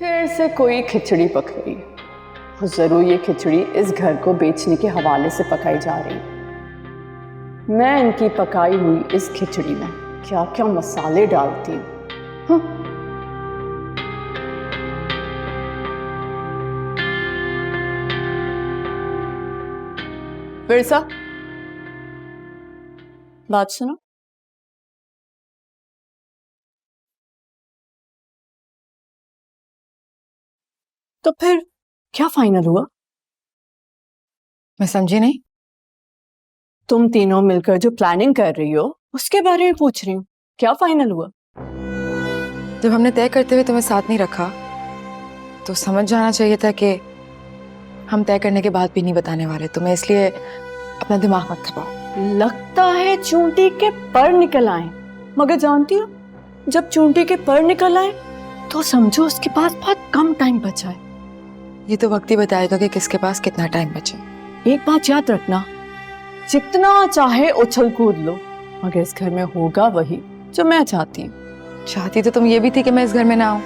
फिर से कोई खिचड़ी पक रही है और जरूर ये खिचड़ी इस घर को बेचने के हवाले से पकाई जा रही है। मैं इनकी पकाई हुई इस खिचड़ी में क्या क्या मसाले डालती हूँ। बिरसा, बात सुनो। तो फिर क्या फाइनल हुआ? मैं समझी नहीं। तुम तीनों मिलकर जो प्लानिंग कर रही हो उसके बारे में पूछ रही हूँ, क्या फाइनल हुआ? जब हमने तय करते हुए तुम्हें साथ नहीं रखा तो समझ जाना चाहिए था कि हम तय करने के बाद भी नहीं बताने वाले तुम्हें, इसलिए अपना दिमाग मत खपाओ। लगता है चूंटी के पर निकल आए, मगर जानती हो जब चूंटी के पर निकल आए तो समझो उसके पास बहुत कम टाइम बचा है। ये तो वक्त ही बताएगा कि किसके पास कितना टाइम बचे। एक बात याद रखना, जितना चाहे उछल कूद लो मगर इस घर में होगा वही जो मैं चाहती हूँ। चाहती तो तुम ये भी थी कि मैं इस घर में ना आऊं,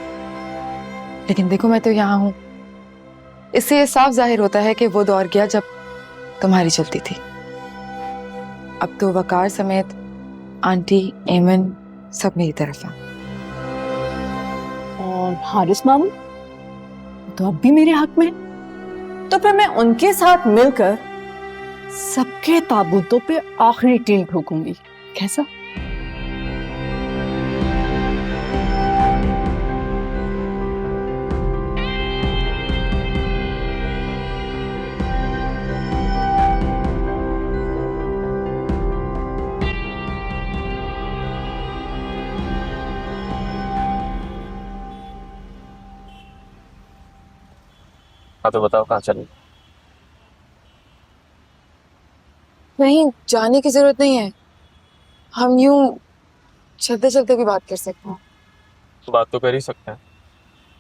लेकिन देखो मैं तो यहाँ हूं। इससे ये साफ जाहिर होता है कि वो दौर गया जब तुम्हारी चलती थी। अब तो वकार समेत आंटी, एमन सब मेरी तरफ हैं। और हारिस मामू तो अब भी मेरे हक में, तो फिर मैं उनके साथ मिलकर सबके ताबूतों पे आखिरी टील ठोकूंगी। कैसा? हाँ तो बताओ कहाँ चलें? नहीं, जाने की जरूरत नहीं है। हम यूं चलते चलते भी बात कर सकते हैं। तो बात तो कर ही सकते हैं,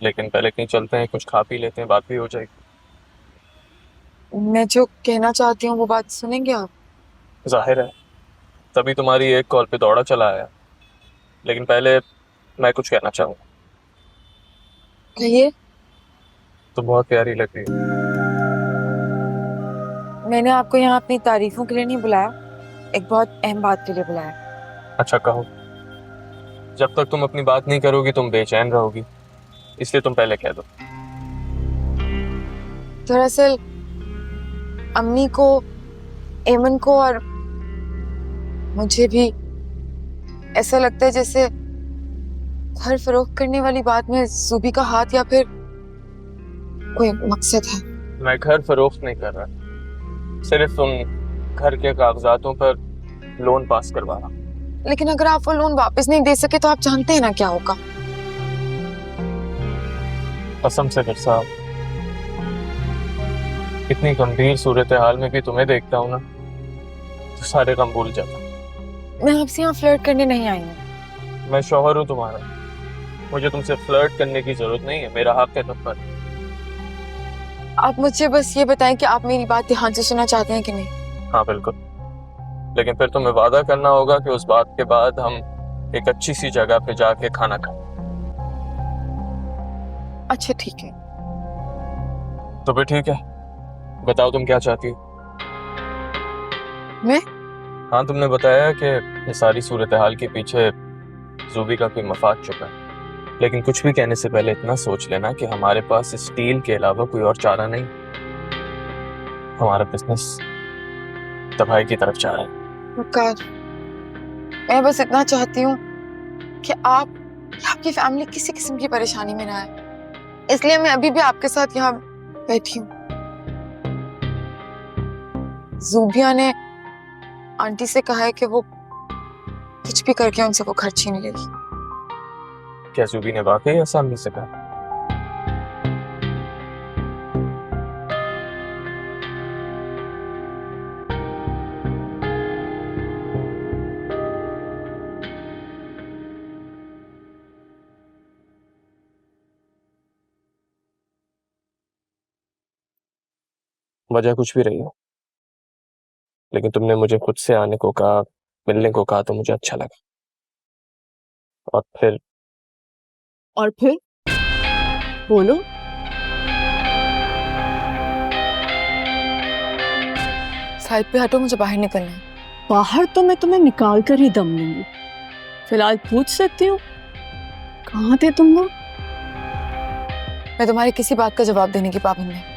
लेकिन पहले कहीं चलते हैं, कुछ खा पी लेते हैं, बात भी हो जाएगी। मैं जो कहना चाहती हूँ वो बात सुनेंगे आप? जाहिर है, तभी तुम्हारी एक कॉल पे दौड़ा चला आया, लेकिन पहले मैं कुछ कहना चाहूँगा। कहिए। तो बहुत प्यारी लग रही है। मैंने आपको यहाँ अपनी तारीफों के लिए नहीं बुलाया, एक बहुत अहम बात के लिए बुलाया। अच्छा कहो। जब तक तुम अपनी बात नहीं करोगी तुम बेचैन रहोगी, इसलिए तुम पहले कह दो। दरअसल अम्मी को, एमन को और मुझे भी ऐसा लगता है जैसे घर फरोख्त करने वाली बात में सूबी का हाथ या फिर कोई मकसद है। मैं घर फरोख्त नहीं कर रहा, सिर्फ तुम घर के कागजातों पर लोन पास करवा रहा। लेकिन अगर आप वो लोन वापस नहीं दे सके तो आप जानते हैं ना क्या होगा। कसम से फिर साहब, इतनी गंभीर सूरत हाल में भी तुम्हें देखता हूँ ना तो सारे गम भूल जाता। मैं आपसे यहाँ फ्लर्ट करने नहीं आई हूँ। मैं शौहर हूँ तुम्हारा, मुझे तुमसे फ्लर्ट करने की जरूरत नहीं है, मेरा हक है तुम पर। आप मुझे बस ये बताएं कि आप मेरी बात ध्यान से सुनना चाहते हैं कि नहीं। हाँ बिल्कुल, लेकिन फिर तुम्हें वादा करना होगा कि उस बात के बाद हम एक अच्छी सी जगह पे जाके खाना खाएं। अच्छा ठीक है। तो फिर ठीक है, बताओ तुम क्या चाहती हो? मैं? हाँ, तुमने बताया कि ये सारी सूरत हाल के पीछे जूबी का कोई मफाद छुपा है, लेकिन कुछ भी कहने से पहले इतना सोच लेना कि हमारे पास इस डील के अलावा कोई और चारा नहीं। हमारा बिजनेस तबाही की तरफ जा रहा है। वकार, मैं बस इतना चाहती हूँ कि आप या आपकी फैमिली किसी किस्म की परेशानी में ना आए, इसलिए मैं अभी भी आपके साथ यहाँ बैठी हूँ। जूबिया ने आंटी से कहा है कि वो कुछ भी करके उनसे वो घर छीन लेगी। क्या जूबी ने वाकई आसानी से कहा? वजह कुछ भी रही हो, लेकिन तुमने मुझे खुद से आने को कहा, मिलने को कहा, तो मुझे अच्छा लगा। और फिर बोलो। साइड पे हटो, मुझे बाहर निकलना है। बाहर तो मैं तुम्हें निकाल कर ही दम लूंगी। फिलहाल पूछ सकती हूँ कहाँ थे तुम लोग? मैं तुम्हारी किसी बात का जवाब देने की पाबंद नहीं।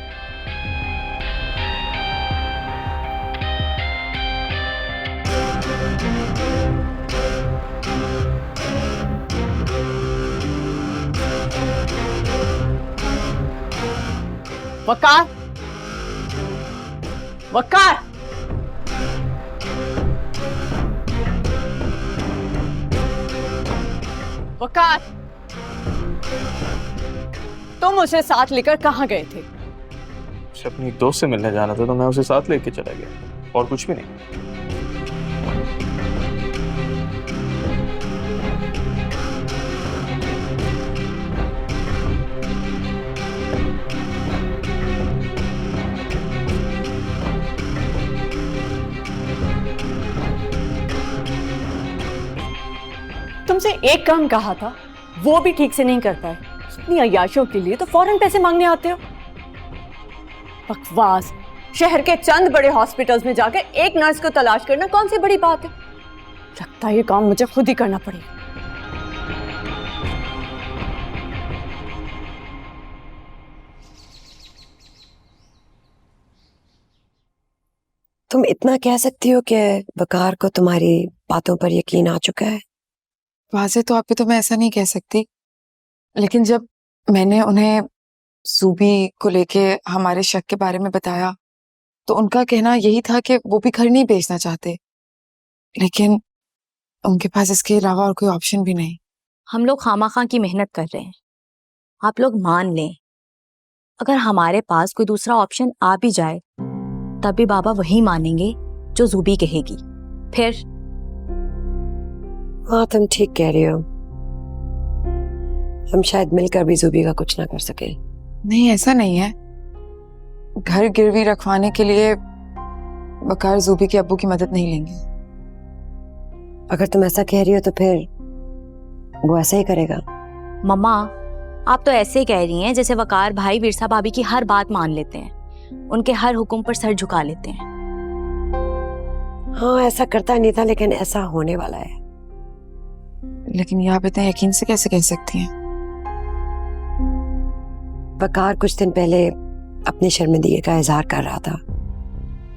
वकार, वकार, वकार, तुम उसे साथ लेकर कहाँ गए थे? उसे अपनी दोस्त से मिलने जाना था तो मैं उसे साथ लेके चला गया, और कुछ भी नहीं। तुमसे एक काम कहा था, वो भी ठीक से नहीं कर पाए। इतनी अय्याशों के लिए तो फौरन पैसे मांगने आते हो। बकवास। शहर के चंद बड़े हॉस्पिटल्स में जाकर एक नर्स को तलाश करना कौन सी बड़ी बात है? लगता है ये काम मुझे खुद ही करना पड़ेगा। तुम इतना कह सकती हो कि वकार को तुम्हारी बातों पर यकीन आ चुका है? वाज़े तो आप पे तो मैं ऐसा नहीं कह सकती, लेकिन जब मैंने उन्हें सूबी को लेके हमारे शक के बारे में बताया तो उनका कहना यही था कि वो भी घर नहीं बेचना चाहते, लेकिन उनके पास इसके अलावा और कोई ऑप्शन भी नहीं। हम लोग खामाखा की मेहनत कर रहे हैं, आप लोग मान लें। अगर हमारे पास कोई दूसरा ऑप्शन आ भी जाए तब भी बाबा वही मानेंगे जो जूबी कहेगी। फिर हाँ, तुम ठीक कह रही हो। हम शायद मिलकर भी जूबी का कुछ ना कर सके। नहीं, ऐसा नहीं है। घर गिरवी रखवाने के लिए वकार जूबी के अब्बू की मदद नहीं लेंगे। अगर तुम ऐसा कह रही हो तो फिर वो ऐसा ही करेगा। मम्मा, आप तो ऐसे कह रही हैं जैसे वकार भाई विरसा भाभी की हर बात मान लेते हैं, उनके हर हुक्म पर सर झुका लेते हैं। हाँ, ऐसा करता नहीं था, लेकिन ऐसा होने वाला है। लेकिन ये आप इतने यकीन से कैसे कह सकती हैं? वकार कुछ दिन पहले अपनी शर्मिंदगी का इजहार कर रहा था।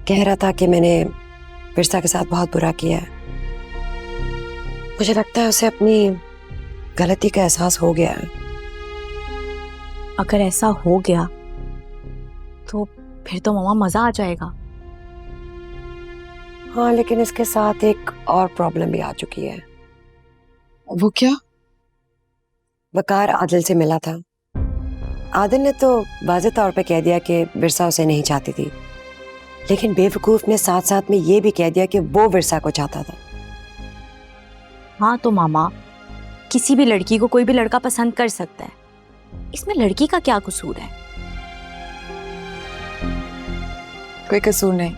कह रहा था कि मैंने विरसा के साथ बहुत बुरा किया है। मुझे लगता है उसे अपनी गलती का एहसास हो गया है। अगर ऐसा हो गया तो फिर तो मम्मा मजा आ जाएगा। हाँ, लेकिन इसके साथ एक और प्रॉब्लम भी आ चुकी है। वो क्या? वकार आदिल से मिला था। आदिल ने तो वाज़ेह तौर पे कह दिया कि विरसा उसे नहीं चाहती थी, लेकिन बेवकूफ ने साथ साथ में ये भी कह दिया कि वो विरसा को चाहता था। हाँ तो मामा, किसी भी लड़की को कोई भी लड़का पसंद कर सकता है, इसमें लड़की का क्या कसूर है? कोई कसूर नहीं,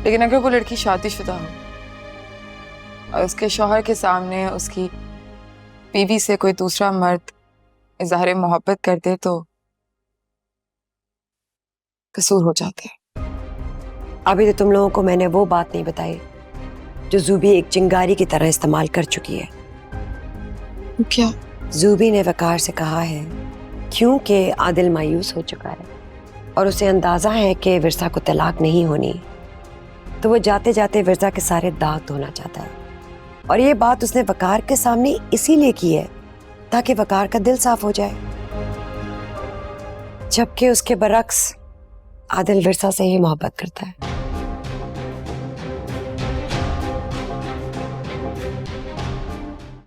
लेकिन अगर वो लड़की शादीशुदा हो और उसके शौहर के सामने उसकी बीवी से कोई दूसरा मर्द इज़हार मोहब्बत कर दे तो कसूर हो जाता है। अभी तो तुम लोगों को मैंने वो बात नहीं बताई जो जूबी एक चिंगारी की तरह इस्तेमाल कर चुकी है। क्या? जूबी ने वकार से कहा है क्योंकि आदिल मायूस हो चुका है और उसे अंदाजा है कि विरसा को तलाक नहीं होनी, तो वो जाते जाते विरसा के सारे दाग धोना चाहता है। और ये बात उसने वकार के सामने इसीलिए की है ताकि वकार का दिल साफ हो जाए, जबकि उसके बरक्स आदिल विरसा से ही मोहब्बत करता है।